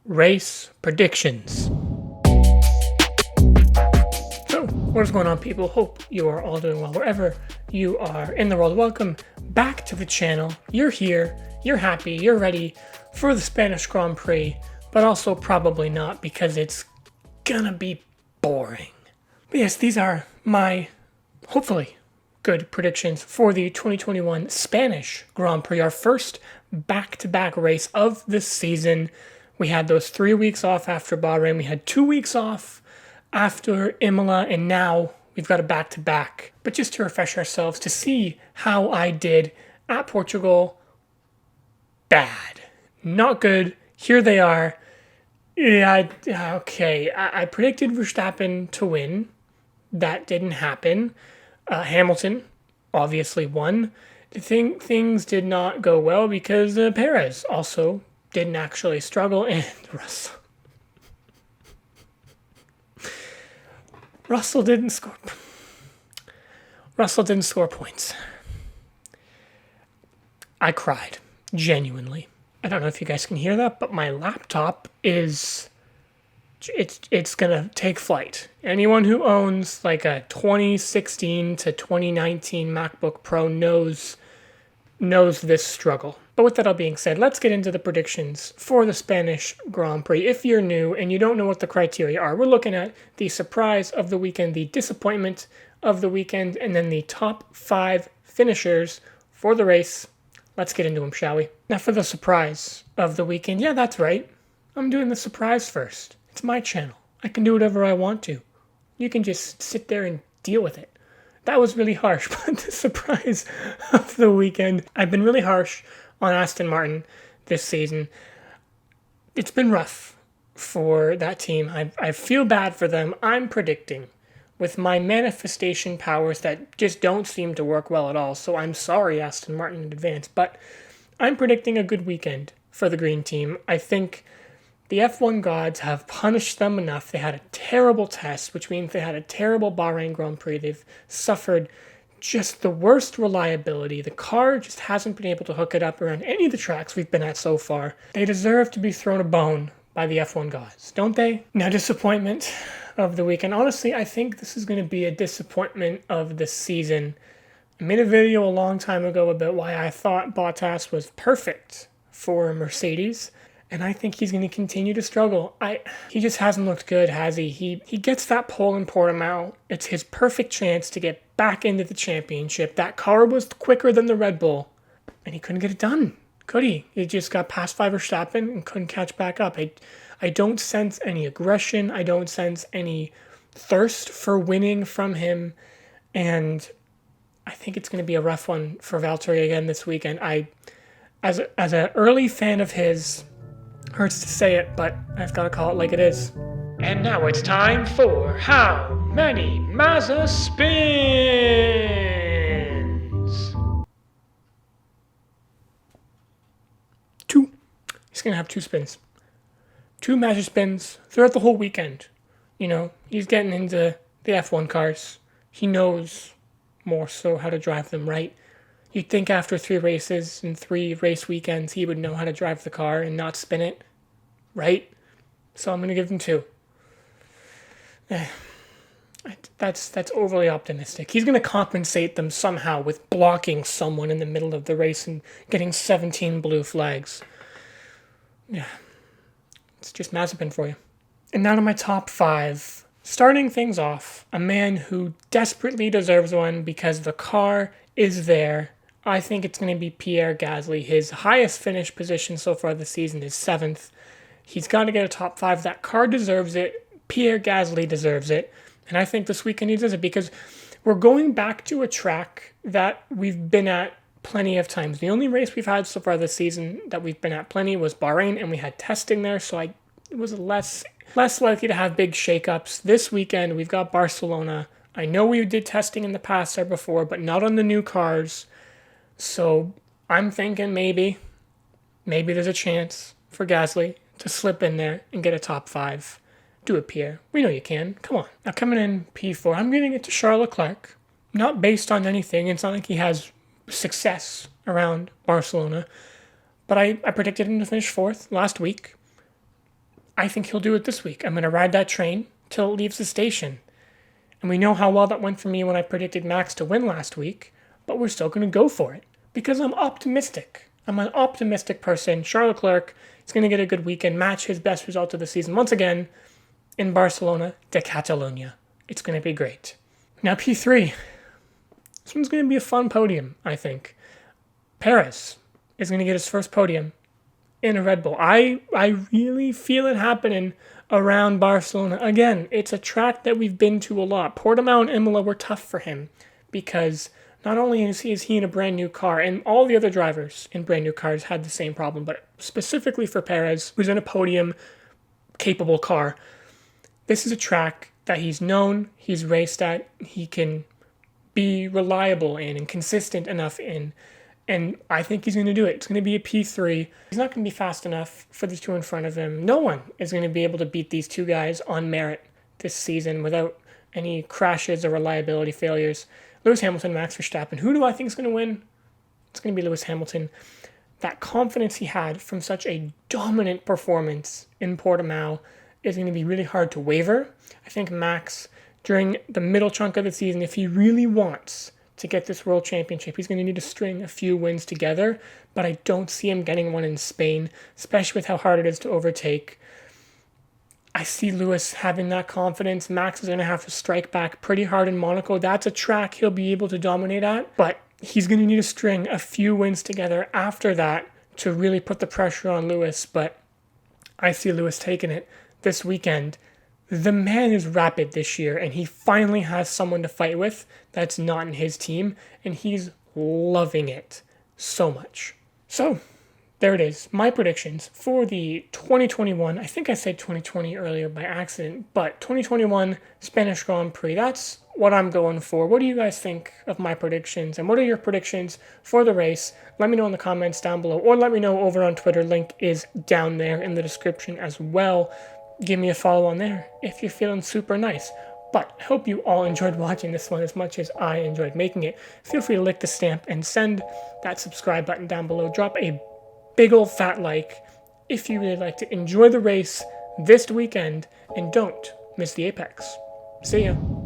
race predictions. So, what is going on, people? Hope you are all doing well wherever you are in the world. Welcome back to the channel. You're here, you're happy, you're ready for the Spanish Grand Prix, but also probably not because it's gonna be boring. But yes, these are my, hopefully, good predictions for the 2021 Spanish Grand Prix, our first back-to-back race of the season. We had those 3 weeks off after Bahrain. We had 2 weeks off after Imola, and now we've got a back-to-back. But just to refresh ourselves, to see how I did at Portugal, bad. Not good. Here they are. Yeah, okay. I predicted Verstappen to win. That didn't happen. Hamilton obviously won. Things did not go well because Perez also didn't actually struggle, and Russell didn't score. Russell didn't score points. I cried, genuinely. I don't know if you guys can hear that, but my laptop is... It's gonna take flight. Anyone who owns like a 2016 to 2019 MacBook Pro knows this struggle. But with that all being said, let's get into the predictions for the Spanish Grand Prix. If you're new and you don't know what the criteria are, we're looking at the surprise of the weekend, the disappointment of the weekend, and then the top 5 finishers for the race. Let's get into them, shall we? Now for the surprise of the weekend, yeah, that's right. I'm doing the surprise first. It's my channel. I can do whatever I want to. You can just sit there and deal with it. That was really harsh, but the surprise of the weekend. I've been really harsh on Aston Martin this season. It's been rough for that team. I feel bad for them. I'm predicting with my manifestation powers that just don't seem to work well at all. So I'm sorry, Aston Martin, in advance. But I'm predicting a good weekend for the green team. I think the F1 gods have punished them enough. They had a terrible test, which means they had a terrible Bahrain Grand Prix. They've suffered just the worst reliability. The car just hasn't been able to hook it up around any of the tracks we've been at so far. They deserve to be thrown a bone by the F1 gods, don't they? Now, disappointment of the weekend. Honestly, I think this is going to be a disappointment of the season. I made a video a long time ago about why I thought Bottas was perfect for Mercedes. And I think he's going to continue to struggle. He just hasn't looked good, has he? He gets that pole in Portimao. It's his perfect chance to get back into the championship. That car was quicker than the Red Bull, and he couldn't get it done, could he? He just got past Verstappen and couldn't catch back up. I don't sense any aggression. I don't sense any thirst for winning from him, and I think it's going to be a rough one for Valtteri again this weekend. As an early fan of his, hurts to say it, but I've got to call it like it is. And now it's time for How Many Mazza Spins? 2. He's going to have 2 spins. 2 Mazza spins throughout the whole weekend. You know, he's getting into the F1 cars. He knows more so how to drive them right. You'd think after 3 races and 3 race weekends, he would know how to drive the car and not spin it, right? So I'm going to give him 2. That's overly optimistic. He's going to compensate them somehow with blocking someone in the middle of the race and getting 17 blue flags. Yeah, it's just Mazepin for you. And now to my top 5. Starting things off, a man who desperately deserves one because the car is there. I think it's going to be Pierre Gasly. His highest finish position so far this season is 7th. He's got to get a top 5. That car deserves it. Pierre Gasly deserves it. And I think this weekend he does it because we're going back to a track that we've been at plenty of times. The only race we've had so far this season that we've been at plenty was Bahrain, and we had testing there, so it was less likely to have big shakeups. This weekend we've got Barcelona. I know we did testing in the past there before, but not on the new cars. So I'm thinking maybe there's a chance for Gasly to slip in there and get a top 5. Do it, Pierre. We know you can. Come on. Now coming in P4, I'm giving it to Charles Leclerc. Not based on anything. It's not like he has success around Barcelona. But I predicted him to finish 4th last week. I think he'll do it this week. I'm going to ride that train till it leaves the station. And we know how well that went for me when I predicted Max to win last week, but we're still going to go for it because I'm optimistic. I'm an optimistic person. Charles Leclerc is going to get a good weekend, match his best result of the season once again in Barcelona de Catalunya. It's going to be great. Now P3. This one's going to be a fun podium, I think. Perez is going to get his first podium in a Red Bull. I really feel it happening around Barcelona. Again, it's a track that we've been to a lot. Portimao and Imola were tough for him because not only is he in a brand new car, and all the other drivers in brand new cars had the same problem, but specifically for Perez, who's in a podium capable car, this is a track that he's known, he's raced at, he can be reliable in and consistent enough in. And I think he's going to do it. It's going to be a P3. He's not going to be fast enough for the two in front of him. No one is going to be able to beat these two guys on merit this season without any crashes or reliability failures. Lewis Hamilton, Max Verstappen. Who do I think is going to win? It's going to be Lewis Hamilton. That confidence he had from such a dominant performance in Portimao is going to be really hard to waver. I think Max, during the middle chunk of the season, if he really wants to get this world championship, he's going to need to string a few wins together, but I don't see him getting one in Spain, especially with how hard it is to overtake. I see Lewis having that confidence. Max is going to have to strike back pretty hard in Monaco. That's a track he'll be able to dominate at, but he's going to need to string a few wins together after that to really put the pressure on Lewis, but I see Lewis taking it this weekend. The man is rapid this year, and he finally has someone to fight with that's not in his team, and he's loving it so much. So, there it is. My predictions for the 2021, I think I said 2020 earlier by accident, but 2021 Spanish Grand Prix, that's what I'm going for. What do you guys think of my predictions, and what are your predictions for the race? Let me know in the comments down below, or let me know over on Twitter. Link is down there in the description as well. Give me a follow on there if you're feeling super nice. But I hope you all enjoyed watching this one as much as I enjoyed making it. Feel free to lick the stamp and send that subscribe button down below. Drop a big old fat like if you really like to enjoy the race this weekend, and don't miss the apex. See ya.